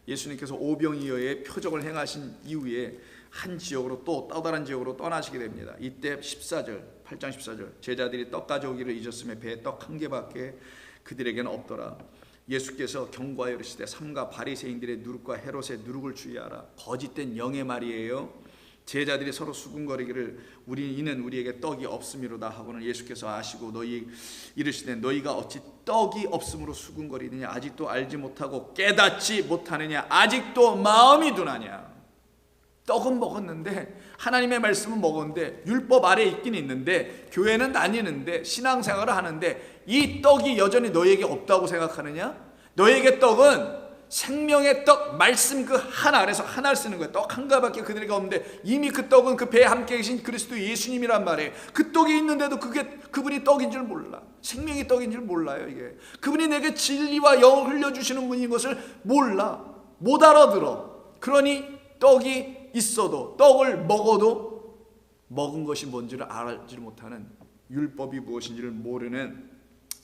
예수님께서 오병이어의 표적을 행하신 이후에 한 지역으로 또 다른 지역으로 떠나시게 됩니다. 이때 8장 14절 제자들이 떡 가져오기를 잊었으며 배에 떡 한 개밖에 그들에게는 없더라. 예수께서 경고하여 이르시되 삼가 바리새인들의 누룩과 헤롯의 누룩을 주의하라. 거짓된 영의 말이에요. 제자들이 서로 수군거리기를 이는 우리에게 떡이 없음이로다 하고는 예수께서 아시고 너희 이르시되 너희가 어찌 떡이 없음으로 수군거리느냐 아직도 알지 못하고 깨닫지 못하느냐 아직도 마음이 둔하냐. 떡은 먹었는데 하나님의 말씀은 먹었는데 율법 아래에 있긴 있는데 교회는 다니는데 신앙생활을 하는데 이 떡이 여전히 너희에게 없다고 생각하느냐? 너희에게 떡은 생명의 떡 말씀 그 하나 아래서 하나를 쓰는 거예요. 떡 한 가지밖에 그들에게 없는데 이미 그 떡은 그 배에 함께 계신 그리스도 예수님이란 말이에요. 그 떡이 있는데도 그분이 떡인 줄 몰라. 생명의 떡인 줄 몰라요. 이게 그분이 내게 진리와 영을 흘려주시는 분인 것을 몰라. 못 알아들어. 그러니 떡이 있어도 떡을 먹어도 먹은 것이 뭔지를 알지 못하는 율법이 무엇인지를 모르는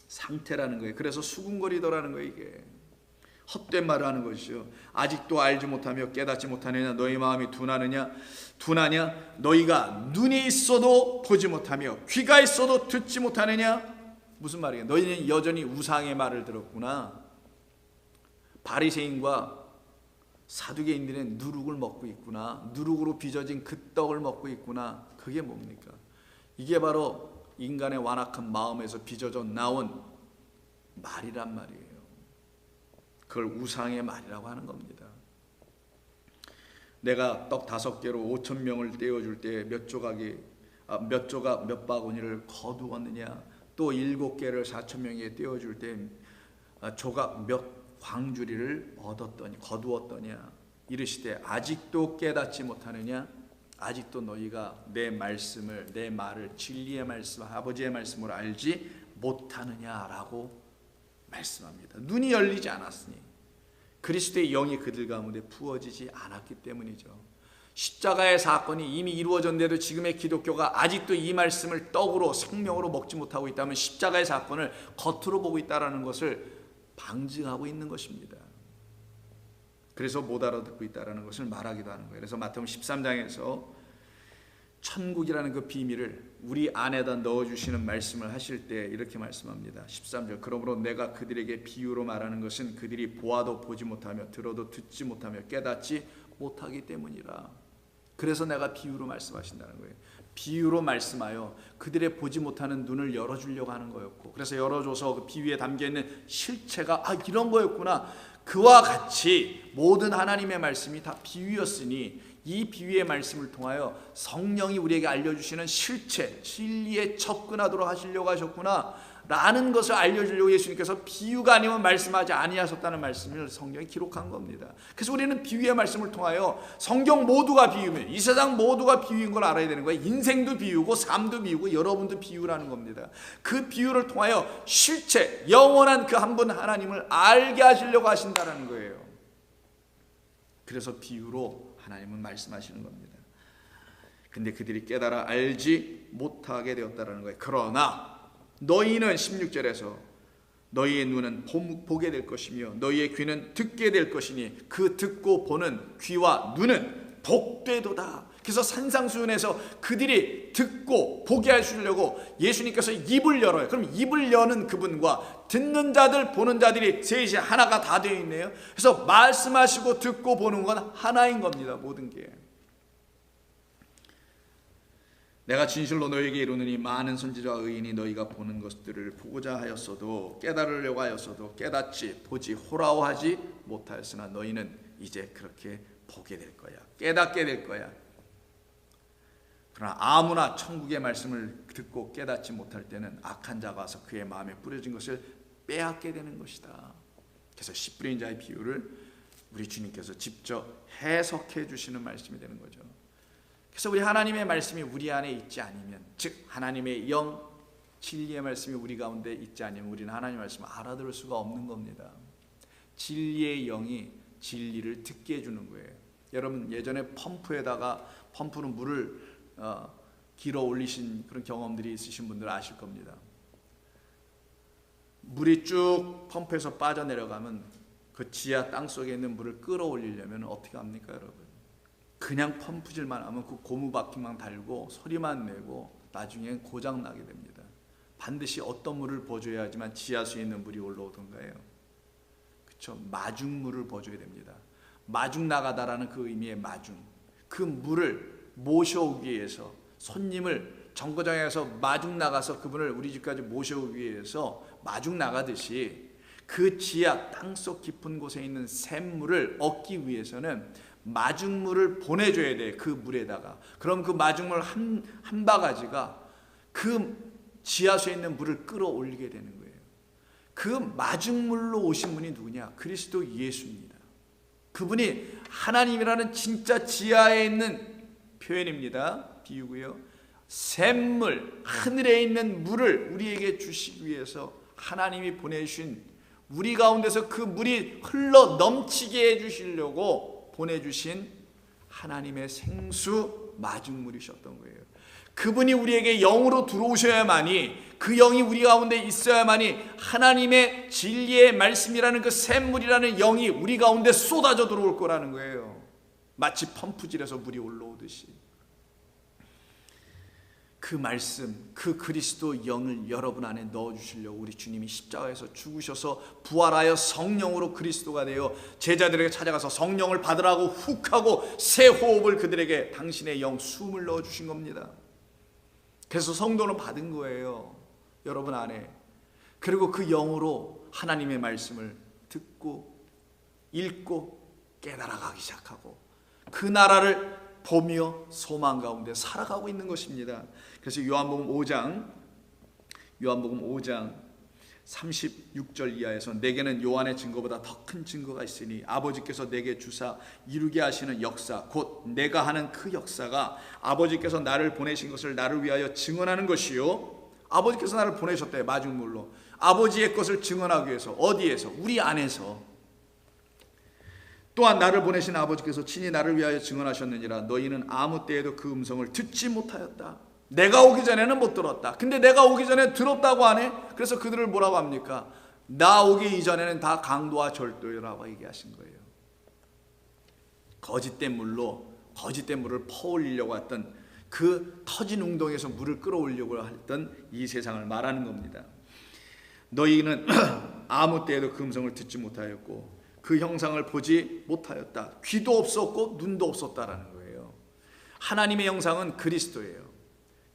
상태라는 거예요. 그래서 수군거리더라는 거예요. 이게 헛된 말을 하는 것이죠. 아직도 알지 못하며 깨닫지 못하느냐 너희 마음이 둔하냐 너희가 눈이 있어도 보지 못하며 귀가 있어도 듣지 못하느냐. 무슨 말이에요? 너희는 여전히 우상의 말을 들었구나. 바리새인과 사두개인들은 누룩을 먹고 있구나. 누룩으로 빚어진 그 떡을 먹고 있구나. 그게 뭡니까? 이게 바로 인간의 완악한 마음에서 빚어져 나온 말이란 말이에요. 그걸 우상의 말이라고 하는 겁니다. 내가 떡 5개로 5,000명을 떼어줄 때 몇 조각 몇 바구니를 거두었느냐. 또 7개를 4,000명에게 떼어줄 때 조각 몇 광주리를 거두었더냐. 이르시되 아직도 깨닫지 못하느냐. 아직도 너희가 내 말을 진리의 말씀 아버지의 말씀으로 알지 못하느냐라고 말씀합니다. 눈이 열리지 않았으니 그리스도의 영이 그들 가운데 부어지지 않았기 때문이죠. 십자가의 사건이 이미 이루어졌는데도 지금의 기독교가 아직도 이 말씀을 떡으로 생명으로 먹지 못하고 있다면 십자가의 사건을 겉으로 보고 있다는 것을 방증하고 있는 것입니다. 그래서 못 알아듣고 있다는 것을 말하기도 하는 거예요. 그래서 마태복음 13장에서 천국이라는 그 비밀을 우리 안에다 넣어주시는 말씀을 하실 때 이렇게 말씀합니다. 13절 그러므로 내가 그들에게 비유로 말하는 것은 그들이 보아도 보지 못하며 들어도 듣지 못하며 깨닫지 못하기 때문이라. 그래서 내가 비유로 말씀하신다는 거예요. 비유로 말씀하여 그들의 보지 못하는 눈을 열어주려고 하는 거였고, 그래서 열어줘서 그 비유에 담겨있는 실체가 이런 거였구나. 그와 같이 모든 하나님의 말씀이 다 비유였으니 이 비유의 말씀을 통하여 성령이 우리에게 알려주시는 실체, 진리에 접근하도록 하시려고 하셨구나 라는 것을 알려주려고 예수님께서 비유가 아니면 말씀하지 아니하셨다는 말씀을 성경에 기록한 겁니다. 그래서 우리는 비유의 말씀을 통하여 성경 모두가 비유면 이 세상 모두가 비유인 걸 알아야 되는 거예요. 인생도 비유고 삶도 비유고 여러분도 비유라는 겁니다. 그 비유를 통하여 실체, 영원한 그 한 분 하나님을 알게 하시려고 하신다는 거예요. 그래서 비유로 하나님은 말씀하시는 겁니다. 근데 그들이 깨달아 알지 못하게 되었다는 거예요. 그러나 너희는 16절에서 너희의 눈은 보게 될 것이며 너희의 귀는 듣게 될 것이니 그 듣고 보는 귀와 눈은 복되도다. 그래서 산상수훈에서 그들이 듣고 보게 하시려고 예수님께서 입을 열어요. 그럼 입을 여는 그분과 듣는 자들 보는 자들이 셋이 하나가 다 되어 있네요. 그래서 말씀하시고 듣고 보는 건 하나인 겁니다. 모든 게. 내가 진실로 너희에게 이르노니 많은 선지자와 의인이 너희가 보는 것들을 보고자 하였어도 깨달으려고 하였어도 깨닫지 보지 호라워하지 못하였으나 너희는 이제 그렇게 보게 될 거야. 깨닫게 될 거야. 그러나 아무나 천국의 말씀을 듣고 깨닫지 못할 때는 악한 자가 와서 그의 마음에 뿌려진 것을 빼앗게 되는 것이다. 그래서 씨 뿌린 자의 비유를 우리 주님께서 직접 해석해 주시는 말씀이 되는 거죠. 그래서 우리 하나님의 말씀이 우리 안에 있지 않으면, 즉 하나님의 영, 진리의 말씀이 우리 가운데 있지 않으면 우리는 하나님의 말씀을 알아들을 수가 없는 겁니다. 진리의 영이 진리를 듣게 해주는 거예요. 여러분 예전에 펌프로 물을 길어 올리신 그런 경험들이 있으신 분들 아실 겁니다. 물이 쭉 펌프에서 빠져내려가면 그 지하 땅속에 있는 물을 끌어올리려면 어떻게 합니까, 여러분? 그냥 펌프질만 하면 그 고무바퀴만 달고 소리만 내고 나중엔 고장 나게 됩니다. 반드시 어떤 물을 버줘야지만 지하수에 있는 물이 올라오던가요? 그렇죠? 마중물을 버줘야 됩니다. 마중 나가다라는 그 의미의 마중. 그 물을 모셔오기 위해서, 손님을 정거장에서 마중 나가서 그분을 우리 집까지 모셔오기 위해서 마중 나가듯이 그 지하 땅속 깊은 곳에 있는 샘물을 얻기 위해서는 마중물을 보내줘야 돼. 그 물에다가. 그럼 그 마중물 한 바가지가 그 지하수에 있는 물을 끌어올리게 되는 거예요. 그 마중물로 오신 분이 누구냐? 그리스도 예수입니다. 그분이 하나님이라는 진짜 지하에 있는 표현입니다. 비유고요. 샘물, 하늘에 있는 물을 우리에게 주시기 위해서 하나님이 보내주신, 우리 가운데서 그 물이 흘러 넘치게 해주시려고 보내주신 하나님의 생수 마중물이셨던 거예요. 그분이 우리에게 영으로 들어오셔야만이, 그 영이 우리 가운데 있어야만이 하나님의 진리의 말씀이라는 그 샘물이라는 영이 우리 가운데 쏟아져 들어올 거라는 거예요. 마치 펌프질에서 물이 올라오듯이. 그 말씀, 그 그리스도 영을 여러분 안에 넣어주시려고 우리 주님이 십자가에서 죽으셔서 부활하여 성령으로 그리스도가 되어 제자들에게 찾아가서 성령을 받으라고 훅 하고 새 호흡을 그들에게 당신의 영 숨을 넣어주신 겁니다. 그래서 성도는 받은 거예요, 여러분 안에. 그리고 그 영으로 하나님의 말씀을 듣고 읽고 깨달아가기 시작하고 그 나라를 보며 소망 가운데 살아가고 있는 것입니다. 그래서 요한복음 5장 36절 이하에서 내게는 요한의 증거보다 더 큰 증거가 있으니 아버지께서 내게 주사 이루게 하시는 역사, 곧 내가 하는 그 역사가 아버지께서 나를 보내신 것을 나를 위하여 증언하는 것이요. 아버지께서 나를 보내셨대, 마중물로. 아버지의 것을 증언하기 위해서. 어디에서? 우리 안에서. 또한 나를 보내신 아버지께서 친히 나를 위하여 증언하셨느니라. 너희는 아무 때에도 그 음성을 듣지 못하였다. 내가 오기 전에는 못 들었다. 근데 내가 오기 전에 들었다고 하네. 그래서 그들을 뭐라고 합니까? 나 오기 이전에는 다 강도와 절도라고 얘기하신 거예요. 거짓된 물을 퍼올리려고 했던, 그 터진 웅덩이에서 물을 끌어올리려고 했던 이 세상을 말하는 겁니다. 너희는 아무 때에도 그 음성을 듣지 못하였고 그 형상을 보지 못하였다. 귀도 없었고 눈도 없었다라는 거예요. 하나님의 형상은 그리스도예요.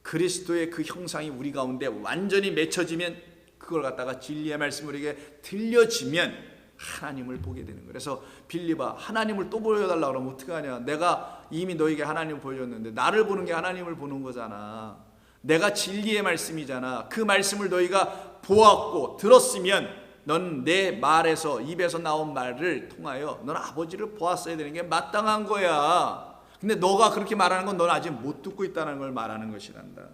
그리스도의 그 형상이 우리 가운데 완전히 맺혀지면, 그걸 갖다가 진리의 말씀을 우리에게 들려지면 하나님을 보게 되는 거예요. 그래서 빌립아, 하나님을 또 보여달라고 그러면 어떡하냐? 내가 이미 너에게 하나님을 보여줬는데 나를 보는 게 하나님을 보는 거잖아. 내가 진리의 말씀이잖아. 그 말씀을 너희가 보았고 들었으면 넌 내 말에서, 입에서 나온 말을 통하여 넌 아버지를 보았어야 되는 게 마땅한 거야. 근데 너가 그렇게 말하는 건 넌 아직 못 듣고 있다는 걸 말하는 것이란다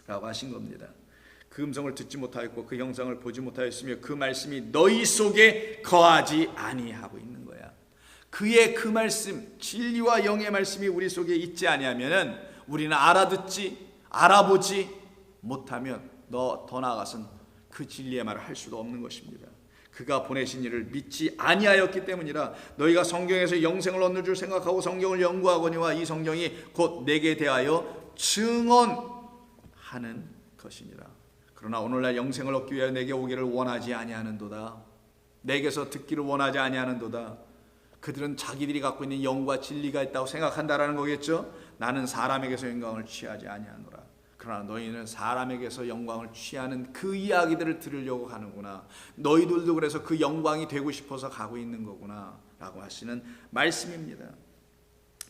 라고 하신 겁니다. 그 음성을 듣지 못하였고 그 형상을 보지 못하였으며 그 말씀이 너희 속에 거하지 아니하고 있는 거야. 그의 그 말씀, 진리와 영의 말씀이 우리 속에 있지 아니하면은 우리는 알아듣지, 알아보지 못하면 더 나아가서는 그 진리의 말을 할 수도 없는 것입니다. 그가 보내신 이를 믿지 아니하였기 때문이라. 너희가 성경에서 영생을 얻는 줄 생각하고 성경을 연구하거니와 이 성경이 곧 내게 대하여 증언하는 것이니라. 그러나 오늘날 영생을 얻기 위하여 내게 오기를 원하지 아니하는도다. 내게서 듣기를 원하지 아니하는도다. 그들은 자기들이 갖고 있는 영과 진리가 있다고 생각한다라는 거겠죠. 나는 사람에게서 영광을 취하지 아니하노라. 그러나 너희는 사람에게서 영광을 취하는 그 이야기들을 들으려고 하는구나. 너희들도 그래서 그 영광이 되고 싶어서 가고 있는 거구나 라고 하시는 말씀입니다.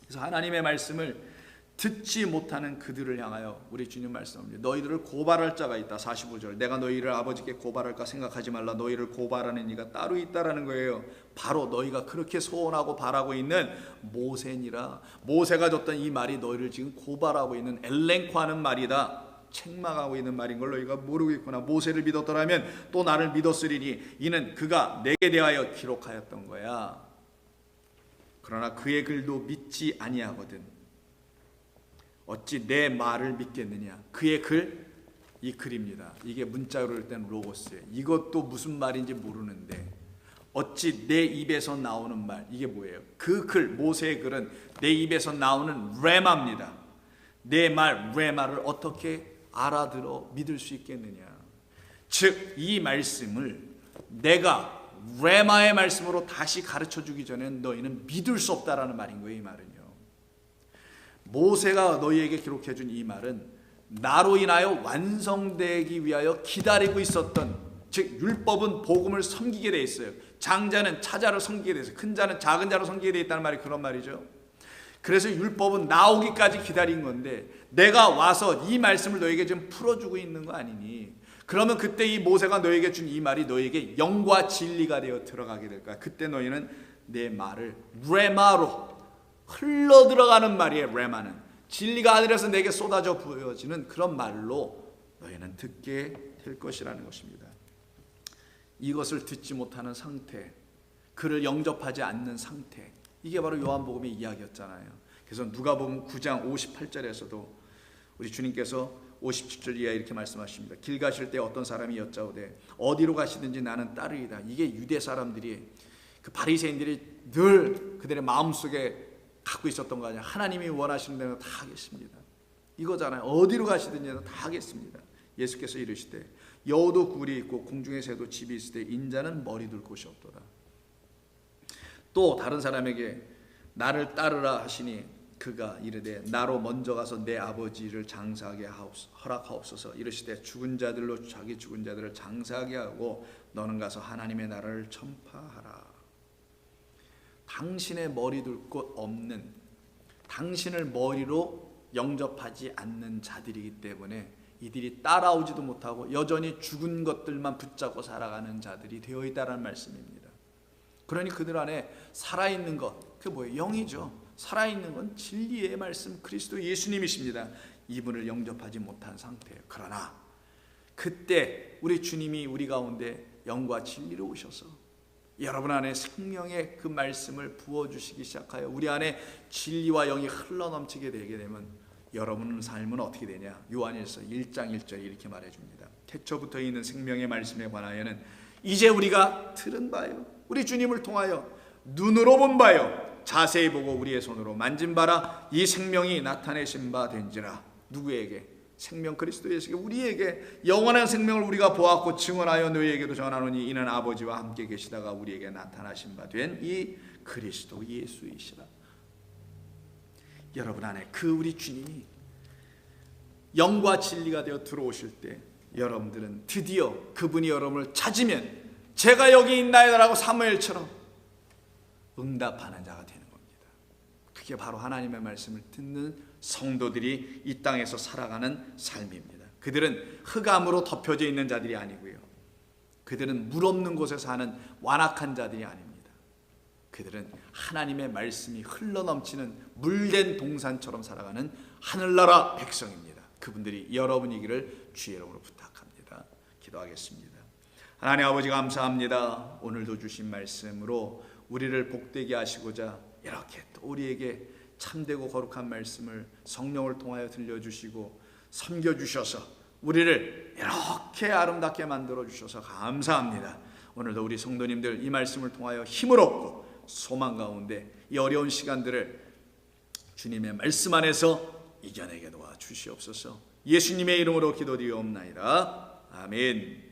그래서 하나님의 말씀을 듣지 못하는 그들을 향하여 우리 주님 말씀합니다. 너희들을 고발할 자가 있다. 45절. 내가 너희를 아버지께 고발할까 생각하지 말라. 너희를 고발하는 이가 따로 있다라는 거예요. 바로 너희가 그렇게 소원하고 바라고 있는 모세니라. 모세가 줬던 이 말이 너희를 지금 고발하고 있는, 엘랭코하는 말이다. 책망하고 있는 말인 걸 너희가 모르고 있구나. 모세를 믿었더라면 또 나를 믿었으리니 이는 그가 내게 대하여 기록하였던 거야. 그러나 그의 글도 믿지 아니하거든 어찌 내 말을 믿겠느냐. 그의 글, 이 글입니다. 이게 문자로 할 때는 로고스예요. 이것도 무슨 말인지 모르는데 어찌 내 입에서 나오는 말, 이게 뭐예요? 그 글, 모세의 글은 내 입에서 나오는 레마입니다. 내 말, 레마를 어떻게 알아들어 믿을 수 있겠느냐? 즉, 이 말씀을 내가 레마의 말씀으로 다시 가르쳐 주기 전엔 너희는 믿을 수 없다라는 말인 거예요. 이 말은요. 모세가 너희에게 기록해 준 이 말은 나로 인하여 완성되기 위하여 기다리고 있었던, 즉 율법은 복음을 섬기게 돼 있어요. 장자는 차자를 섬기게 돼 있어요. 큰 자는 작은 자로 섬기게 돼 있다는 말이 그런 말이죠. 그래서 율법은 나오기까지 기다린 건데 내가 와서 이 말씀을 너에게 좀 풀어주고 있는 거 아니니? 그러면 그때 이 모세가 너에게 준 이 말이 너에게 영과 진리가 되어 들어가게 될 거야. 그때 너희는 내 말을 레마로, 흘러 들어가는 말이에요. 레마는 진리가 하늘에서 내게 쏟아져 부어지는 그런 말로 너희는 듣게 될 것이라는 것입니다. 이것을 듣지 못하는 상태, 그를 영접하지 않는 상태, 이게 바로 요한복음의 이야기였잖아요. 그래서 누가복음 9장 58절에서도 우리 주님께서 57절 이하에 이렇게 말씀하십니다. 길 가실 때 어떤 사람이 여짜오되 어디로 가시든지 나는 따르이다. 이게 유대 사람들이, 그 바리새인들이 늘 그들의 마음속에 갖고 있었던 거 아니야. 하나님이 원하시는 대로 다 하겠습니다. 이거잖아요. 어디로 가시든지 다 하겠습니다. 예수께서 이르시되 여우도 굴이 있고 공중의 새도 집이 있을 때 인자는 머리 둘 곳이 없도다. 또 다른 사람에게 나를 따르라 하시니 그가 이르되 나로 먼저 가서 내 아버지를 장사하게 허락하옵소서. 이르시되 죽은 자들로 자기 죽은 자들을 장사하게 하고 너는 가서 하나님의 나라를 전파하라. 당신의 머리 둘 곳 없는, 당신을 머리로 영접하지 않는 자들이기 때문에 이들이 따라오지도 못하고 여전히 죽은 것들만 붙잡고 살아가는 자들이 되어 있다는 말씀입니다. 그러니 그들 안에 살아있는 것, 그게 뭐예요? 영이죠. 살아있는 건 진리의 말씀 그리스도 예수님이십니다. 이분을 영접하지 못한 상태예요. 그러나 그때 우리 주님이 우리 가운데 영과 진리로 오셔서 여러분 안에 생명의 그 말씀을 부어주시기 시작하여 우리 안에 진리와 영이 흘러넘치게 되게 되면 여러분의 삶은 어떻게 되냐? 요한일서 1장 1절에 이렇게 말해줍니다. 태초부터 있는 생명의 말씀에 관하여는 이제 우리가 들은 바요, 우리 주님을 통하여 눈으로 본 바요, 자세히 보고 우리의 손으로 만진 바라. 이 생명이 나타내신 바 된지라. 누구에게? 생명 그리스도 예수에게, 우리에게 영원한 생명을 우리가 보았고 증언하여 너희에게도 전하노니 이는 아버지와 함께 계시다가 우리에게 나타나신 바 된 이 그리스도 예수이시라. 여러분 안에 그 우리 주님이 영과 진리가 되어 들어오실 때 여러분들은 드디어 그분이 여러분을 찾으면 제가 여기 있나이다라고 사무엘처럼 응답하는 자가 되는 겁니다. 그게 바로 하나님의 말씀을 듣는 성도들이 이 땅에서 살아가는 삶입니다. 그들은 흑암으로 덮여져 있는 자들이 아니고요, 그들은 물 없는 곳에 사는 완악한 자들이 아닙니다. 그들은 하나님의 말씀이 흘러넘치는 물된 동산처럼 살아가는 하늘나라 백성입니다. 그분들이 여러분이기를 주의 이름으로 부탁합니다. 기도하겠습니다. 하나님 아버지 감사합니다. 오늘도 주신 말씀으로 우리를 복되게 하시고자 이렇게 또 우리에게 참되고 거룩한 말씀을 성령을 통하여 들려주시고 섬겨주셔서 우리를 이렇게 아름답게 만들어주셔서 감사합니다. 오늘도 우리 성도님들 이 말씀을 통하여 힘을 얻고 소망 가운데 이 어려운 시간들을 주님의 말씀 안에서 이겨내게 도와주시옵소서. 예수님의 이름으로 기도드리옵나이다. 아멘.